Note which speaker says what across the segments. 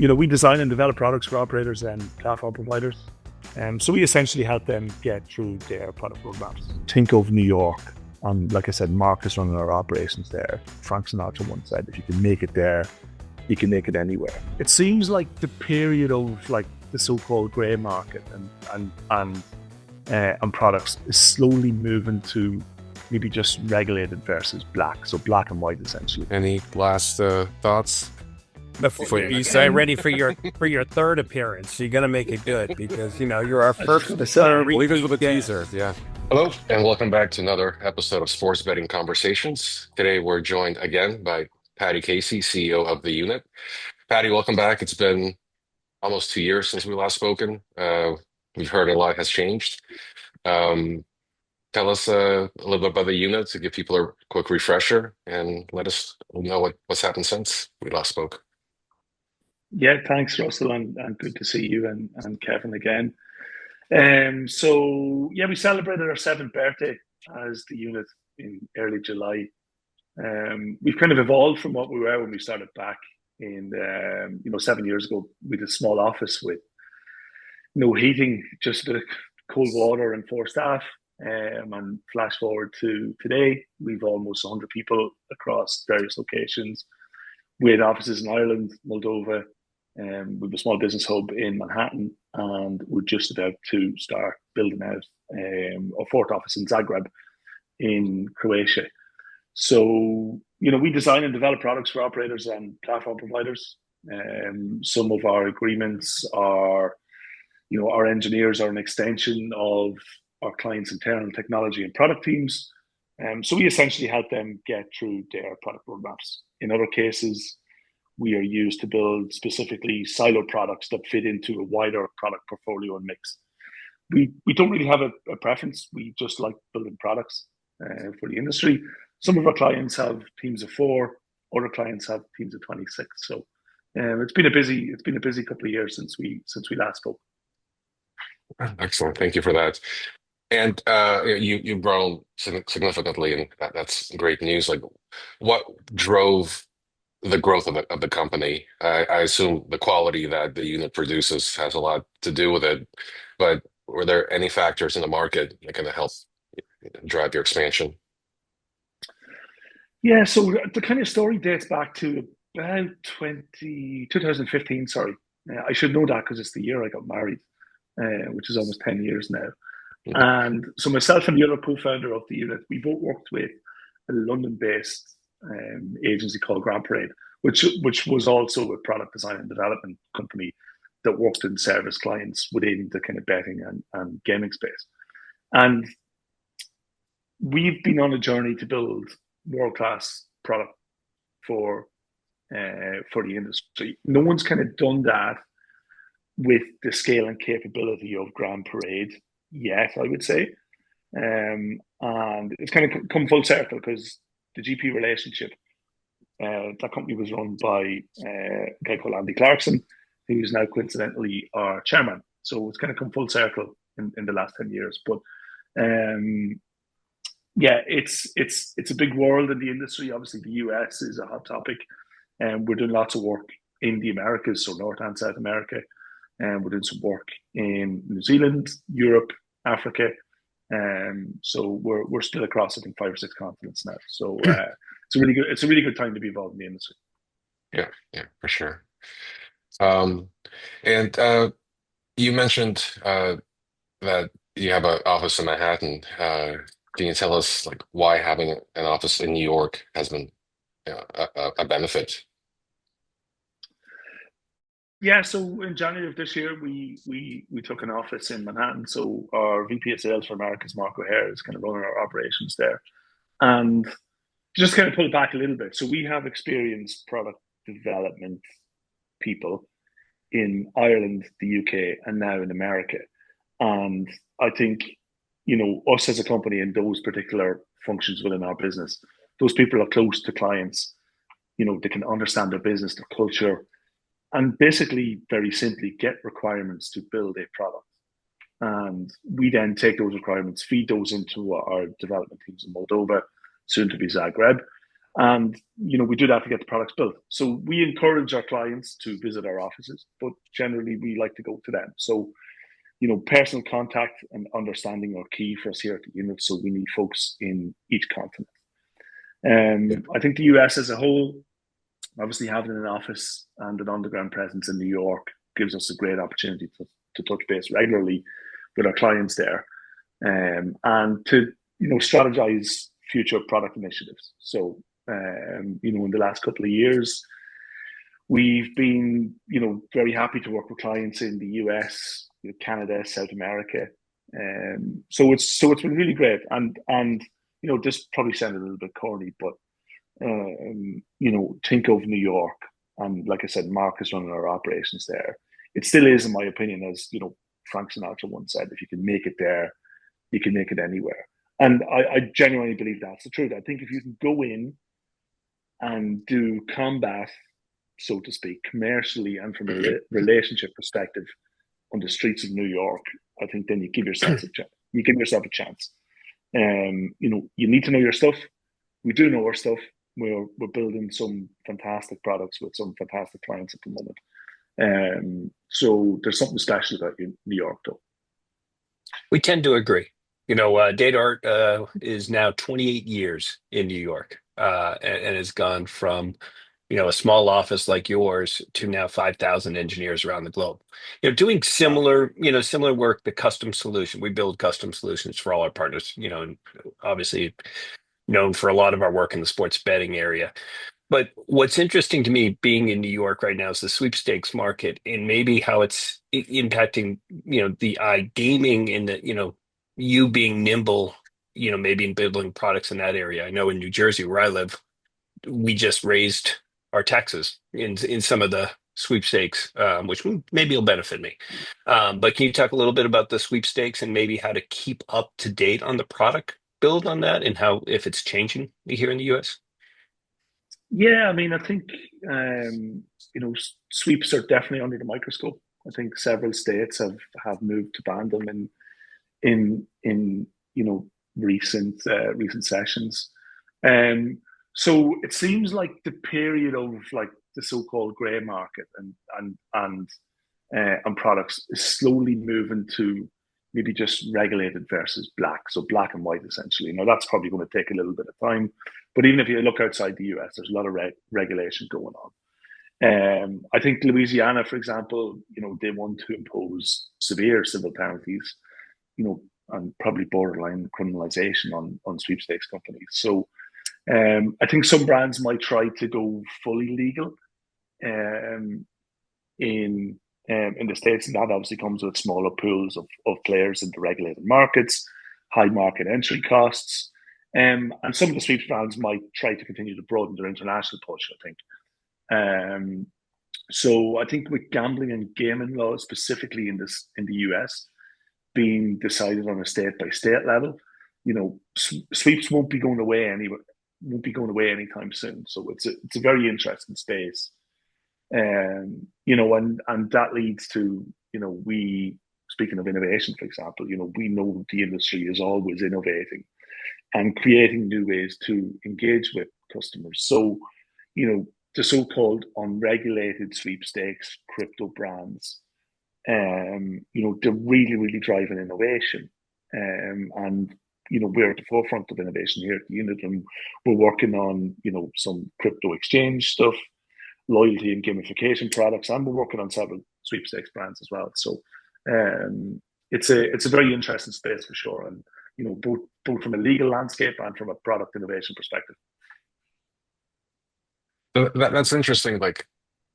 Speaker 1: we design and develop products for operators and platform providers. So we essentially help them get through their product roadmaps. Think of New York, and like I said, Mark is running our operations there. Frank Sinatra once said, if you can make it there, you can make it anywhere. It seems like the period of like the so-called grey market and products is slowly moving to maybe just regulated versus black, so black and white essentially.
Speaker 2: Any last thoughts?
Speaker 3: Before you say ready for your third appearance, you're gonna make it good because you're our first.
Speaker 2: Leave it with a teaser. Yeah.
Speaker 4: Hello, and welcome back to another episode of Sports Betting Conversations. Today we're joined again by Paddy Casey, CEO of the unit. Paddy, welcome back. It's been almost 2 years since we last spoken. We've heard a lot has changed. Tell us a little bit about the unit to give people a quick refresher and let us know what's happened since we last spoke.
Speaker 1: Yeah, thanks, Russell, and good to see you and Kevin again. We celebrated our 7th birthday as the unit in early July. We've kind of evolved from what we were when we started back in 7 years ago. We had a small office with no heating, just a bit of cold water and 4 staff. And flash forward to today, we've almost 100 people across various locations with offices in Ireland, Moldova. We have a small business hub in Manhattan, and we're just about to start building out our 4th office in Zagreb in Croatia. So, we design and develop products for operators and platform providers. Some of our agreements are, our engineers are an extension of our clients' internal technology and product teams. So we essentially help them get through their product roadmaps. In other cases, we are used to build specifically siloed products that fit into a wider product portfolio and mix. We don't really have a preference. We just like building products for the industry. Some of our clients have teams of 4, other clients have teams of 26. So it's been a busy couple of years since we last spoke.
Speaker 4: Excellent, thank you for that. And you've grown significantly, and that's great news. Like, what drove the growth of the company? I assume the quality that the unit produces has a lot to do with it, but were there any factors in the market that can help drive your expansion?
Speaker 1: Yeah, so the kind of story dates back to about 2015. Sorry, I should know that because it's the year I got married, which is almost 10 years now. And so myself and the other co-founder of the unit, we both worked with a London-based agency called Grand Parade, which was also a product design and development company that worked and serviced clients within the kind of betting and gaming space. And we've been on a journey to build world-class product for the industry. No one's kind of done that with the scale and capability of Grand Parade yet, I would say. And it's kind of come full circle because the GP relationship, that company was run by a guy called Andy Clarkson, who's now coincidentally our chairman. So it's kind of come full circle in the last 10 years. But it's a big world in the industry. Obviously, the US is a hot topic, and we're doing lots of work in the Americas, so North and South America. And we're doing some work in New Zealand, Europe, Africa. So we're still across, I think, 5 or 6 continents now. So it's a really good time to be involved in the industry.
Speaker 4: Yeah, for sure. And you mentioned that you have an office in Manhattan. Can you tell us why having an office in New York has been a benefit?
Speaker 1: Yeah, so in January of this year, we took an office in Manhattan. So our VP of Sales for Americas, Mark O'Hare, is kind of running our operations there. And just kind of pull it back a little bit. So we have experienced product development people in Ireland, the UK, and now in America. And I think, us as a company in those particular functions within our business, those people are close to clients. They can understand their business, their culture, and basically, very simply, get requirements to build a product. And we then take those requirements, feed those into our development teams in Moldova, soon to be Zagreb, And we do that to get the products built. So we encourage our clients to visit our offices, but generally we like to go to them. So personal contact and understanding are key for us here at the unit. So we need folks in each continent. I think the US as a whole, obviously having an office and an underground presence in New York gives us a great opportunity to touch base regularly with our clients there, and to strategize future product initiatives. So in the last couple of years, we've been very happy to work with clients in the US, Canada, South America. So it's been really great, and this probably sounded a little bit corny, but think of New York, and like I said, Mark is running our operations there. It still is, in my opinion, as Frank Sinatra once said, if you can make it there, you can make it anywhere. And I genuinely believe that's the truth. I think if you can go in and do combat, so to speak, commercially and from a relationship perspective on the streets of New York, I think then you give yourself a chance. You give yourself a chance. You need to know your stuff. We do know our stuff. We're building some fantastic products with some fantastic clients at the moment. So there's something special about New York, though.
Speaker 5: We tend to agree. DataArt is now 28 years in New York, and has gone from a small office like yours to now 5,000 engineers around the globe. Doing similar work, the custom solution. We build custom solutions for all our partners. And obviously known for a lot of our work in the sports betting area. But what's interesting to me being in New York right now is the sweepstakes market and maybe how it's impacting, the iGaming and the, you being nimble, maybe in building products in that area. I know in New Jersey where I live, we just raised our taxes in some of the sweepstakes, which maybe will benefit me. But can you talk a little bit about the sweepstakes and maybe how to keep up to date on the product build on that and how, if it's changing here in the US?
Speaker 1: Yeah, I mean, I think sweeps are definitely under the microscope. I think several states have moved to ban them in recent sessions. So it seems like the period of like the so-called grey market and products is slowly moving to maybe just regulated versus black, so black and white essentially. Now that's probably going to take a little bit of time, but even if you look outside the US, there's a lot of regulation going on. I think Louisiana, for example, they want to impose severe civil penalties, and probably borderline criminalization on sweepstakes companies. So I think some brands might try to go fully legal in the States, and that obviously comes with smaller pools of players in the regulated markets, high market entry costs, and some of the sweeps brands might try to continue to broaden their international push, I think. So I think with gambling and gaming laws, specifically in the US, being decided on a state by state level, sweeps won't be going away anytime soon. So it's a very interesting space. And that leads to, we, speaking of innovation, for example, we know the industry is always innovating and creating new ways to engage with customers. So, the so-called unregulated sweepstakes crypto brands, they're really, really driving innovation. And we're at the forefront of innovation here at the unit, and we're working on, some crypto exchange stuff, loyalty and gamification products, and we're working on several sweepstakes brands as well. So it's a very interesting space for sure, and both from a legal landscape and from a product innovation perspective.
Speaker 4: That's interesting. Like,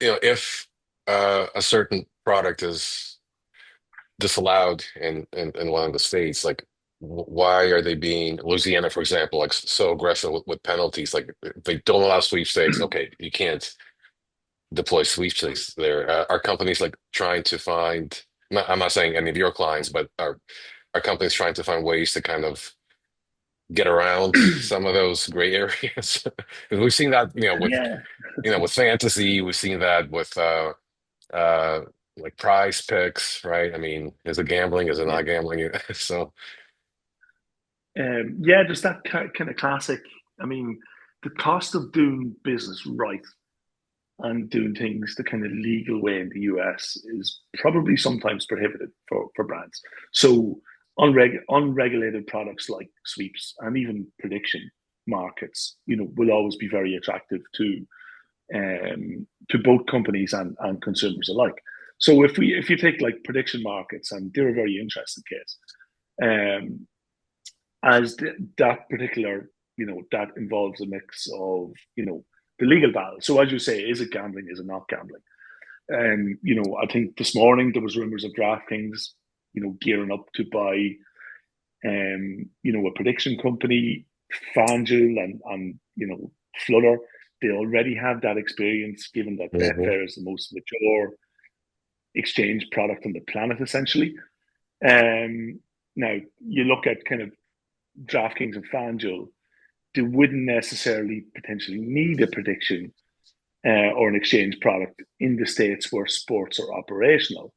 Speaker 4: if a certain product is disallowed in one of the states, like why are they being Louisiana, for example, like so aggressive with penalties? Like if they don't allow sweepstakes, okay, you can't deploy sweepstakes there. Are companies like trying to find? I'm not saying any of your clients, but are companies trying to find ways to kind of get around some of those gray areas? Because we've seen that, with fantasy, we've seen that with like prize picks, right? I mean, is it gambling? Is it not gambling? So
Speaker 1: just that kind of classic. I mean, the cost of doing business right and doing things the kind of legal way in the US is probably sometimes prohibited for brands. So unregulated products like sweeps and even prediction markets, will always be very attractive to both companies and consumers alike. So if you take like prediction markets, and they're a very interesting case, as that particular, that involves a mix of, the legal battle. So as you say, is it gambling? Is it not gambling? I think this morning there was rumors of DraftKings, gearing up to buy, a prediction company, FanDuel and Flutter. They already have that experience, given that Betfair is the most mature exchange product on the planet, essentially. Now, you look at kind of DraftKings and FanDuel, they wouldn't necessarily potentially need a prediction or an exchange product in the states where sports are operational,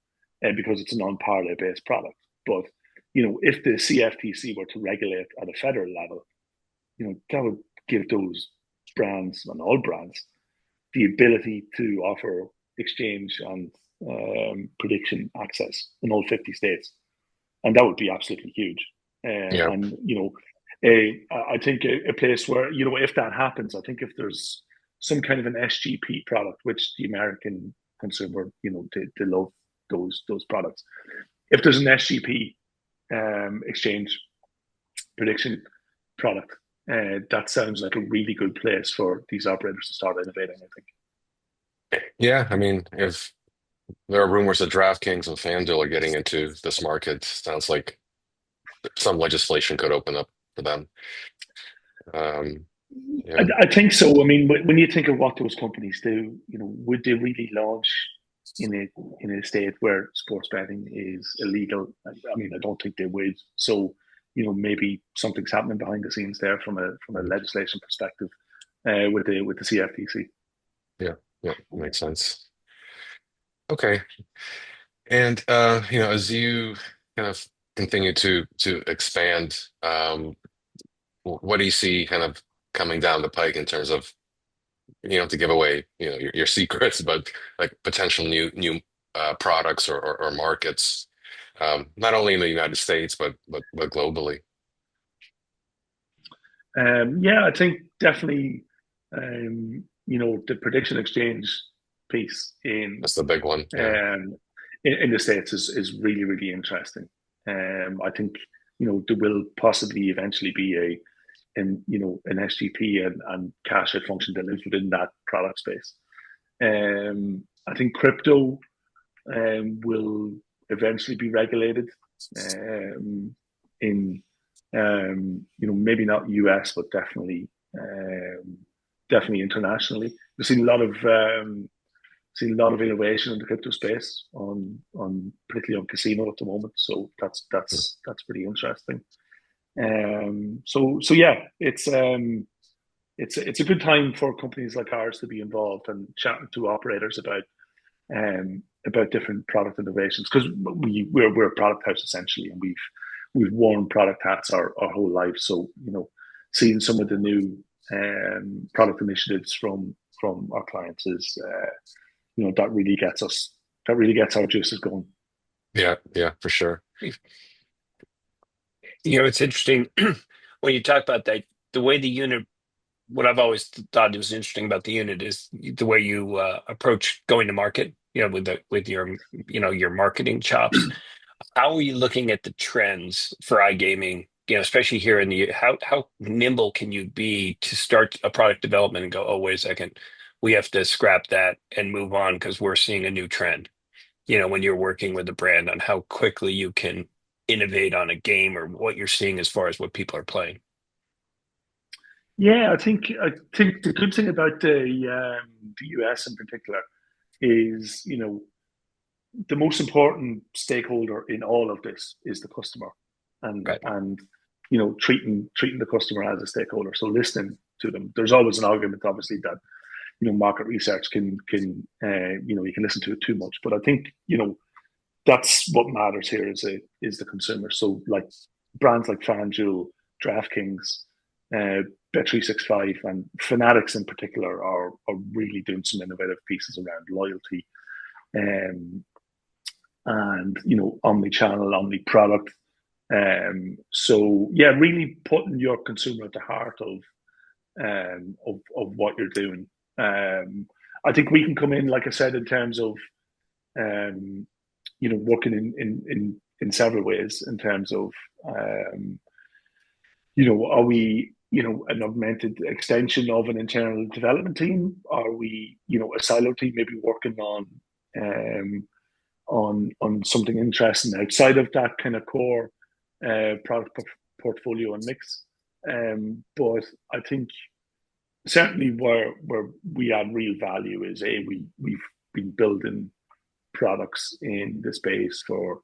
Speaker 1: because it's a non-parlay based product. But if the CFTC were to regulate at a federal level, that would give those brands, and all brands, the ability to offer exchange and prediction access in all 50 states, and that would be absolutely huge. And I think a place where, if that happens, I think if there's some kind of an SGP product, which the American consumer, they love those products. If there's an SGP exchange prediction product, that sounds like a really good place for these operators to start innovating, I think.
Speaker 4: Yeah, I mean, if there are rumors that DraftKings and FanDuel are getting into this market, sounds like some legislation could open up for them.
Speaker 1: I think so. I mean, when you think of what those companies do, would they really launch in a state where sports betting is illegal? I mean, I don't think they would. So, maybe something's happening behind the scenes there from a legislation perspective with the CFTC.
Speaker 4: Yeah, makes sense. Okay, and as you kind of continue to expand, what do you see kind of coming down the pike in terms of, to give away, your secrets, but like potential new products or markets, not only in the United States but globally?
Speaker 1: I think definitely, the prediction exchange piece
Speaker 4: That's the big one. Yeah.
Speaker 1: In the States is really, really interesting. I think, there will possibly eventually be an SGP and cash out function that lives within that product space. I think crypto will eventually be regulated in maybe not US, but definitely internationally. We've seen a lot of innovation in the crypto space on particularly on casino at the moment. So that's pretty interesting. So yeah, it's a good time for companies like ours to be involved and chatting to operators about different product innovations, because we're a product house essentially, and we've worn product hats our whole life. So seeing some of the new product initiatives from our clients is that really gets our juices going.
Speaker 4: Yeah, for sure.
Speaker 5: It's interesting when you talk about that, the way the unit, what I've always thought was interesting about the unit is the way you approach going to market, with your, your marketing chops. How are you looking at the trends for iGaming, especially here in the, how nimble can you be to start a product development and go, oh, wait a second, we have to scrap that and move on because we're seeing a new trend, when you're working with a brand, on how quickly you can innovate on a game or what you're seeing as far as what people are playing?
Speaker 1: Yeah, I think the good thing about the US in particular is, the most important stakeholder in all of this is the customer, and
Speaker 5: Right.
Speaker 1: and treating the customer as a stakeholder. So listening to them. There's always an argument, obviously, that market research can you can listen to it too much, but I think that's what matters here is the consumer. So like brands like FanDuel, DraftKings, Bet365 and Fanatics in particular are really doing some innovative pieces around loyalty, and omni-channel, omni-product. So yeah, really putting your consumer at the heart of what you're doing. I think we can come in, like I said, in terms of working in several ways. In terms of are we an augmented extension of an internal development team? Are we a silo team maybe working on something interesting outside of that kind of core product portfolio and mix? But I think certainly where we add real value is we've been building products in the space for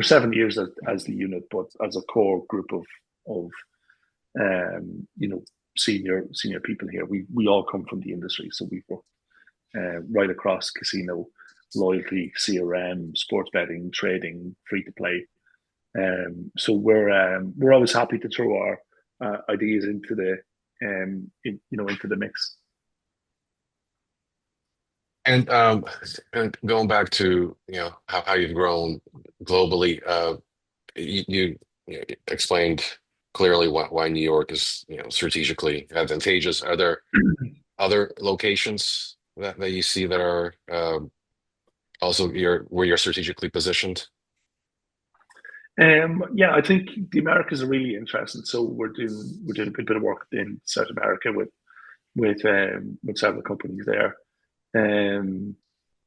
Speaker 1: 7 years as the unit, but as a core group of senior people here. We all come from the industry, so we've worked right across casino, loyalty, CRM, sports betting, trading, free to play. So we're always happy to throw our ideas into the into the mix.
Speaker 4: And going back to how you've grown globally, you explained clearly why New York is strategically advantageous. Are there other locations that you see that are also where you're strategically positioned?
Speaker 1: Yeah, I think the Americas are really interesting. So we're doing a good bit of work in South America with several companies there.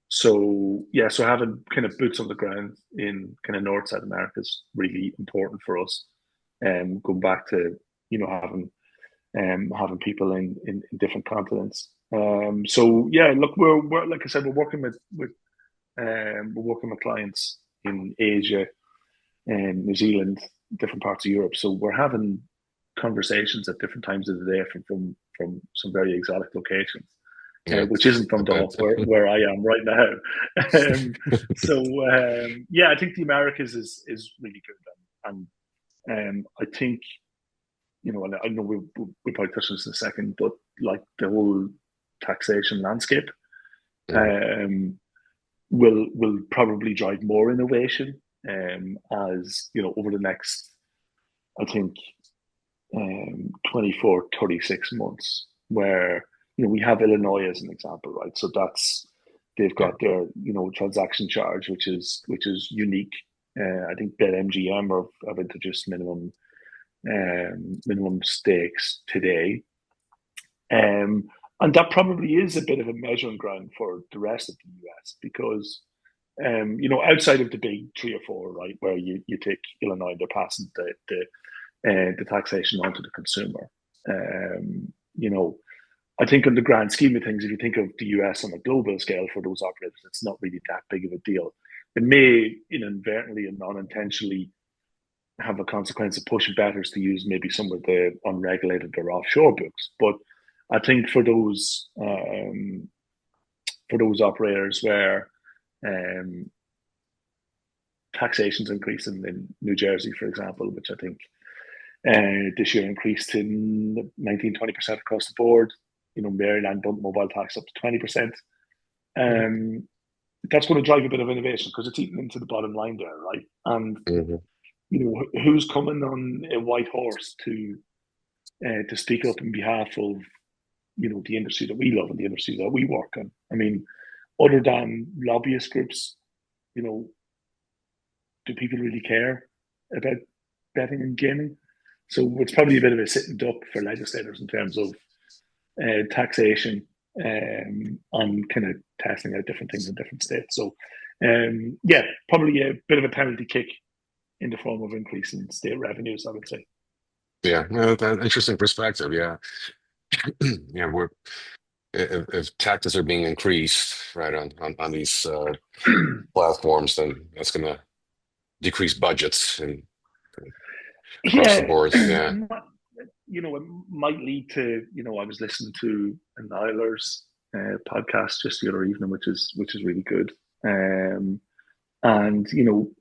Speaker 1: So having kind of boots on the ground in kind of North South America is really important for us. Going back to having people in different continents. So yeah, look, we're like I said, we're working with clients in Asia and New Zealand, different parts of Europe. So we're having conversations at different times of the day from some very exotic locations.
Speaker 4: Yeah,
Speaker 1: which isn't from where I am right now. Yeah, I think the Americas is really good, and I think and I know we'll probably touch on this in a second, but like the whole taxation landscape will probably drive more innovation as over the next, I think, 24, 36 months, where we have Illinois as an example, right? So they've got their transaction charge, which is unique. I think BetMGM have introduced minimum stakes today, and that probably is a bit of a measuring ground for the rest of the US because outside of the big 3 or 4, right, where you take Illinois, they're passing the taxation onto the consumer. I think on the grand scheme of things, if you think of the US on a global scale for those operators, it's not really that big of a deal. It may inadvertently and unintentionally have a consequence of pushing bettors to use maybe some of the unregulated or offshore books. But I think for those operators where taxation's increasing in New Jersey, for example, which I think this year increased to 19-20% across the board. Maryland bumped mobile tax up to 20%. That's going to drive a bit of innovation because it's eating into the bottom line there, right? And who's coming on a white horse to speak up on behalf of the industry that we love and the industry that we work on? I mean, other than lobbyist groups, do people really care about betting and gaming? So it's probably a bit of a sitting duck for legislators in terms of taxation on kind of testing out different things in different states. So yeah, probably a bit of a penalty kick in the form of increasing state revenues, I would say.
Speaker 4: Yeah, no, that's an interesting perspective. Yeah, yeah, if taxes are being increased right on these platforms, then that's going to decrease budgets and across the board. Yeah.
Speaker 1: It might lead to, I was listening to an Eilers podcast just the other evening, which is really good. And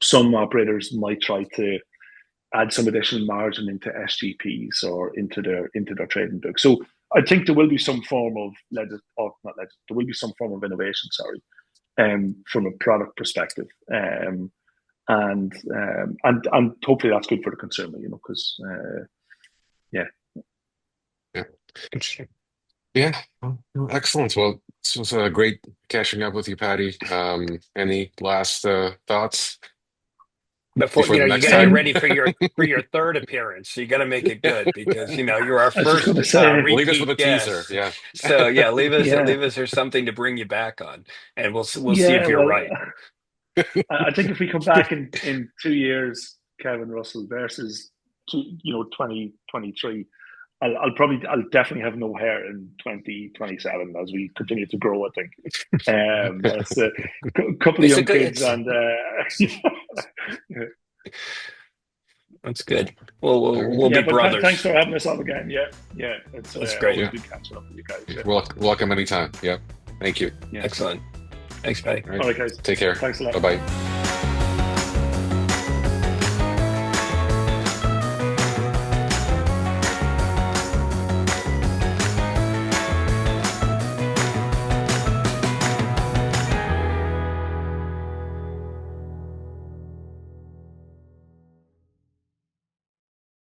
Speaker 1: some operators might try to add some additional margin into SGPs or into their trading book. So I think there will be some form of there will be some form of innovation. Sorry, from a product perspective, and hopefully that's good for the consumer. Because yeah.
Speaker 5: Interesting.
Speaker 4: Yeah, excellent. Well, this was great catching up with you, Paddy. Any last thoughts
Speaker 5: Before
Speaker 4: before the
Speaker 5: you
Speaker 4: next
Speaker 5: got to get
Speaker 4: time?
Speaker 5: ready for your third appearance. So you got to make it good because you're our
Speaker 1: I was just
Speaker 5: first
Speaker 1: going to say,
Speaker 4: Leave us
Speaker 5: repeat
Speaker 4: with a
Speaker 5: guest.
Speaker 4: teaser. Yeah.
Speaker 5: So yeah, leave
Speaker 1: yeah,
Speaker 5: us or something to bring you back on, and we'll see
Speaker 1: yeah.
Speaker 5: if you're
Speaker 1: Well,
Speaker 5: right.
Speaker 1: I think if we come back in 2 years, Kevin Russell versus 2023, I'll definitely have no hair in 2027 as we continue to grow. I think it's a couple of
Speaker 5: It's a
Speaker 1: young
Speaker 5: good.
Speaker 1: kids, and
Speaker 5: That's good. We'll
Speaker 1: yeah.
Speaker 5: be
Speaker 1: But
Speaker 5: brothers.
Speaker 1: thanks for having us on again. Yeah. It's
Speaker 5: That's great.
Speaker 1: always good catching up with you guys. Yeah.
Speaker 4: Welcome anytime. Yeah. Thank you.
Speaker 1: Yeah.
Speaker 5: Excellent. Thanks, Paddy.
Speaker 4: All right.
Speaker 1: All right, guys.
Speaker 4: Take care.
Speaker 1: Thanks a lot.
Speaker 4: Bye-bye.